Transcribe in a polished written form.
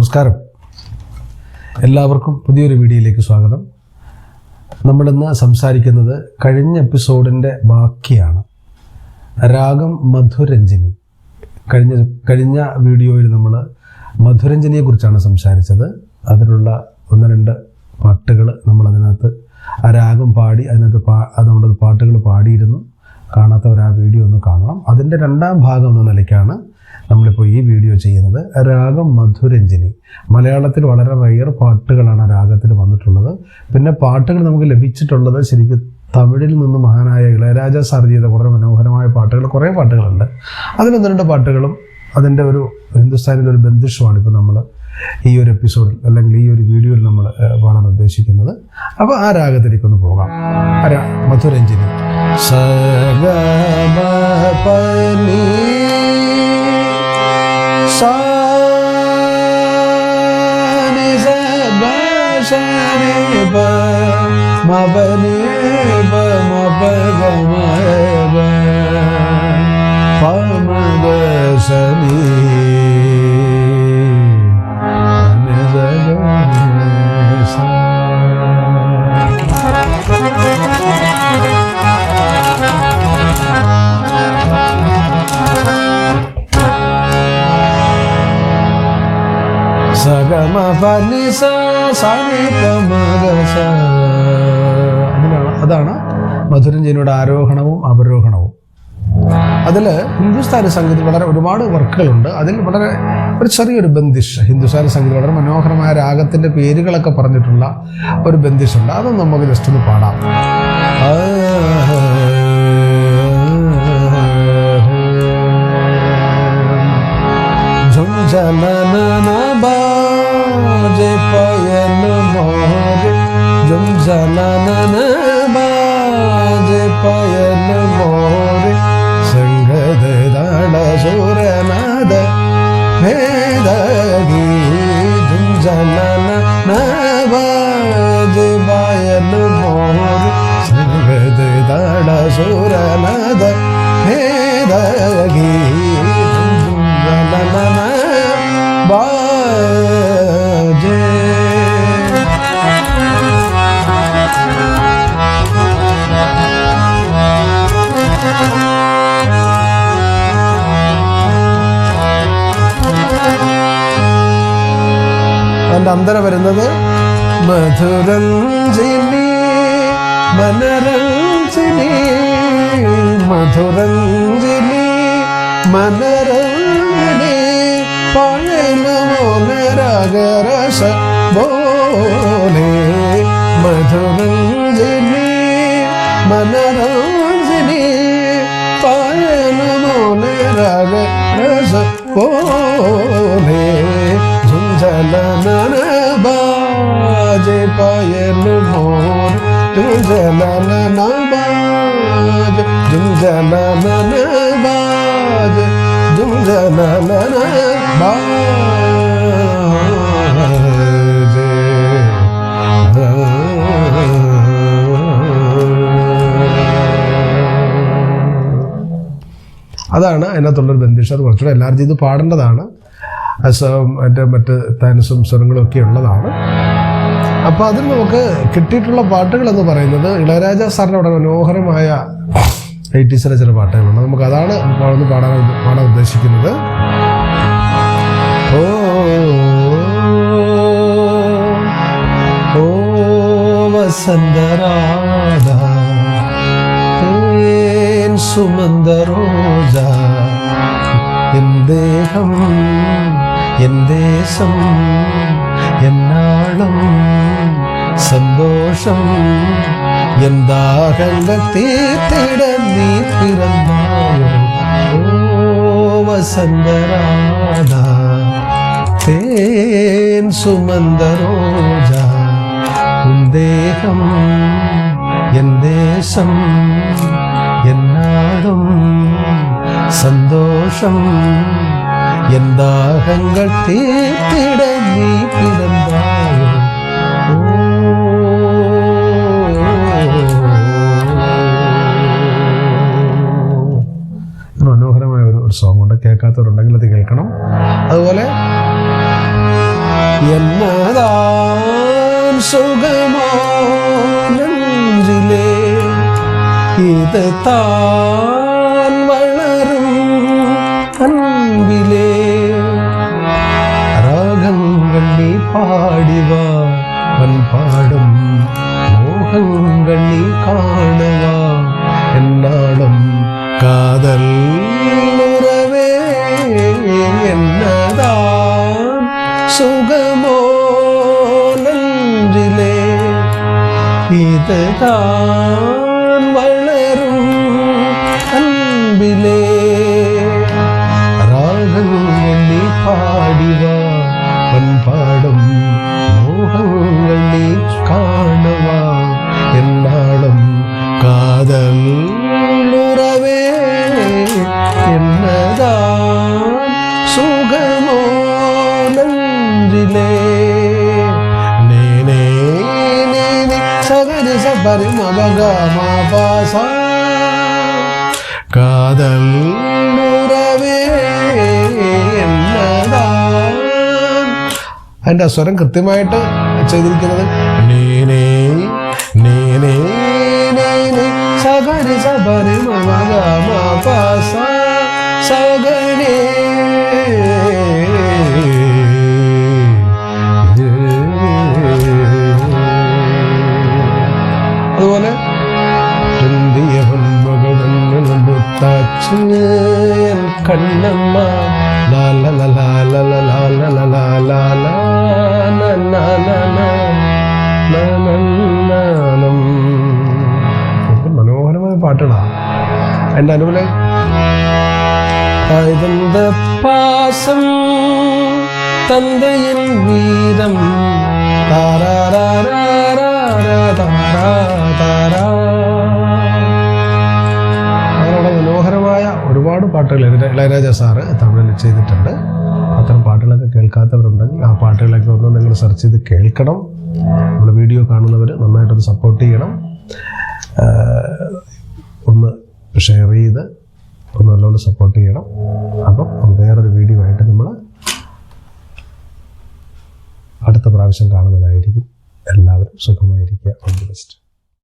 നമസ്കാരം, എല്ലാവർക്കും പുതിയൊരു വീഡിയോയിലേക്ക് സ്വാഗതം. നമ്മളിന്ന് സംസാരിക്കുന്നത് കഴിഞ്ഞ എപ്പിസോഡിൻ്റെ ബാക്കിയാണ്. രാഗം മധുരഞ്ജിനി. കഴിഞ്ഞ വീഡിയോയിൽ നമ്മൾ മധുരഞ്ജിനിയെ കുറിച്ചാണ് സംസാരിച്ചത്. അതിലുള്ള ഒന്ന് രണ്ട് പാട്ടുകൾ നമ്മളതിനകത്ത് ആ രാഗം പാടി നമ്മളത് പാട്ടുകൾ പാടിയിരുന്നു. കാണാത്തവർ ആ വീഡിയോ ഒന്ന് കാണണം. അതിൻ്റെ രണ്ടാം ഭാഗം എന്ന നിലയ്ക്കാണ് നമ്മളിപ്പോൾ ഈ വീഡിയോ ചെയ്യുന്നത്. രാഗം മധുരഞ്ജിനി. മലയാളത്തിൽ വളരെ റയർ പാട്ടുകളാണ് രാഗത്തിൽ വന്നിട്ടുള്ളത്. പിന്നെ പാട്ടുകൾ നമുക്ക് ലഭിച്ചിട്ടുള്ളത് ശരിക്കും തമിഴിൽ നിന്ന് മഹാനായ ഇളയരാജ സാർ ചെയ്ത വളരെ മനോഹരമായ പാട്ടുകൾ, കുറേ പാട്ടുകളുണ്ട്. അതിലൊന്ന് രണ്ട് പാട്ടുകളും അതിൻ്റെ ഒരു ഹിന്ദുസ്ഥാനിൻ്റെ ഒരു ബന്ദിഷുമാണ് ഇപ്പോൾ നമ്മൾ ഈ ഒരു എപ്പിസോഡിൽ അല്ലെങ്കിൽ ഈ ഒരു വീഡിയോയിൽ നമ്മൾ പാടാൻ ഉദ്ദേശിക്കുന്നത്. അപ്പോൾ ആ രാഗത്തിലേക്കൊന്ന് പോകാം. മധുരഞ്ജിനി. സഗമപനി സാനി സഗശനി പ മപനി പ മപഗമഗ പമഗശനി അതാണ് മധുരഞ്ജിനിയുടെ ആരോഹണവും അവരോഹണവും. അതിൽ ഹിന്ദുസ്ഥാനി സംഗീതത്തിൽ വളരെ ഒരുപാട് വർക്കുകളുണ്ട്. അതിൽ വളരെ ഒരു ചെറിയൊരു ബന്ദിഷ്, ഹിന്ദുസ്ഥാനി സംഗീതം വളരെ മനോഹരമായ രാഗത്തിൻ്റെ പേരുകളൊക്കെ പറഞ്ഞിട്ടുള്ള ഒരു ബന്ദിഷുണ്ട്. അതൊന്നും നമുക്ക് ജസ്റ്റ് ഒന്ന് പാടാം. ബാജെ പയന മോരെ ജും ജനനന ബാജെ പയന മോരെ സംഗത ദാള സുരനാദ ഭേദഗി ജും ജനനന ബാജെ പയന മോരെ സംഗത ദാള സുരനാദ ഭേദഗി ജും ജനനന അതിൻ്റെ അന്തര വരുന്നത് മധുരഞ്ജിനി മനരഞ്ജിനി മധുരഞ്ജിനി മനരഞ്ജിനി പഴനമോനരഗരസ ബോലെ മധുരഞ്ജിനി മനരഞ്ജിനി പഴനമോനരഗരസ ബോലെ ജുംജലനന ബാജെ പയന മോർ ജുംജലനന ബാജെ ജുംജലനന ബാജെ ജുംജലനന ബാജെ. അതാണ് അതിനകത്തുള്ളൊരു ബന്ദിഷ്. അത് കുറച്ചുകൂടെ എല്ലാവരും ചെയ്ത് പാടേണ്ടതാണ്. അതിൻ്റെ മറ്റ് താനസും സ്വരങ്ങളും ഒക്കെ ഉള്ളതാണ്. അപ്പോൾ അതിൽ നമുക്ക് കിട്ടിയിട്ടുള്ള പാട്ടുകൾ എന്ന് പറയുന്നത് ഇളയരാജ സാറിൻ്റെ വളരെ മനോഹരമായ 80s ചില പാട്ടുകളുണ്ട്. നമുക്ക് അതാണ് പാടാൻ ഉദ്ദേശിക്കുന്നത്. ഓ ഓ വസന്തരാധ തേൻ സുമന്ദരോജ എൻ ദേഹം എൻ ദേശം എന്നാളും സന്തോഷം എന്താകങ്ങൾ തീർത്തിട നീ പിറന്നായോ. ഓ വസന്തരാധ തേൻ സുമന്ദരോജ ഉൻ ദേഹം എൻ ദേശം എന്നാളും സന്തോഷം എന്താകങ്ങൾ തീർത്തിട നീ പിറന്നായോ. മനോഹരമായ ഒരു സോങ് ഉണ്ട്. കേൾക്കാത്തവരുണ്ടെങ്കിൽ അത് കേൾക്കണം. അതുപോലെ എന്നതാൻ സുഖമോ നെഞ്ചിലേ ഇത് താൻ വളരും അൻപിലേ രാഗങ്ങൾ നീ പാടിവാ പാടും മോഹങ്ങൾ നീ കാണുവാ എന്നാളും കാതൽ ഉറവേ എന്നതാൻ സുഖമോ നെഞ്ചിലേ ഇത് താൻ വളരും അൻപിലേ രാഗങ്ങൾ നീ പാടിവാ പാടും മോഹങ്ങൾ നീ കാണുവാ എന്നാളും കാതൽ ഉറവേ എന്നതാൻ സുഖമോ നെഞ്ചിലേ നേനേ നേനേ സഗരി സബരി മഗ മാപാസ കാതൽ ഉറവേ എന്നതാൻ. അതിൻ്റെ സ്വരം കൃത്യമായിട്ട് ചെയ്തിരിക്കുന്നത് നീനേ നീനേ നീനേ സഗരി സബരി മഗ മാപാസ സഗരി. അതുപോലെ കണ്ണമ്മ മനോഹരമായ പാട്ടുകളാ. എൻ്റെ അനുകൂല പാസം തന്തയിൽ വീരം അങ്ങനെയുള്ള മനോഹരമായ ഒരുപാട് പാട്ടുകൾ ഇളയരാജ സാറ് തമിഴിൽ ചെയ്തിട്ടുണ്ട്. അത്തരം പാട്ടുകളൊക്കെ കേൾക്കാത്തവരുണ്ടെങ്കിൽ ആ പാട്ടുകളൊക്കെ ഒന്ന് നിങ്ങൾ സെർച്ച് ചെയ്ത് കേൾക്കണം. നമ്മൾ വീഡിയോ കാണുന്നവർ നന്നായിട്ടൊന്ന് സപ്പോർട്ട് ചെയ്യണം. ഒന്ന് ഷെയർ ചെയ്ത് ഒന്ന് നല്ലോണം സപ്പോർട്ട് ചെയ്യണം. അപ്പം വേറൊരു വീഡിയോ ആയിട്ട് നമ്മൾ അടുത്ത പ്രാവശ്യം കാണുന്നതായിരിക്കും. എല്ലാവരും സുഖമായിരിക്കുക. All the best.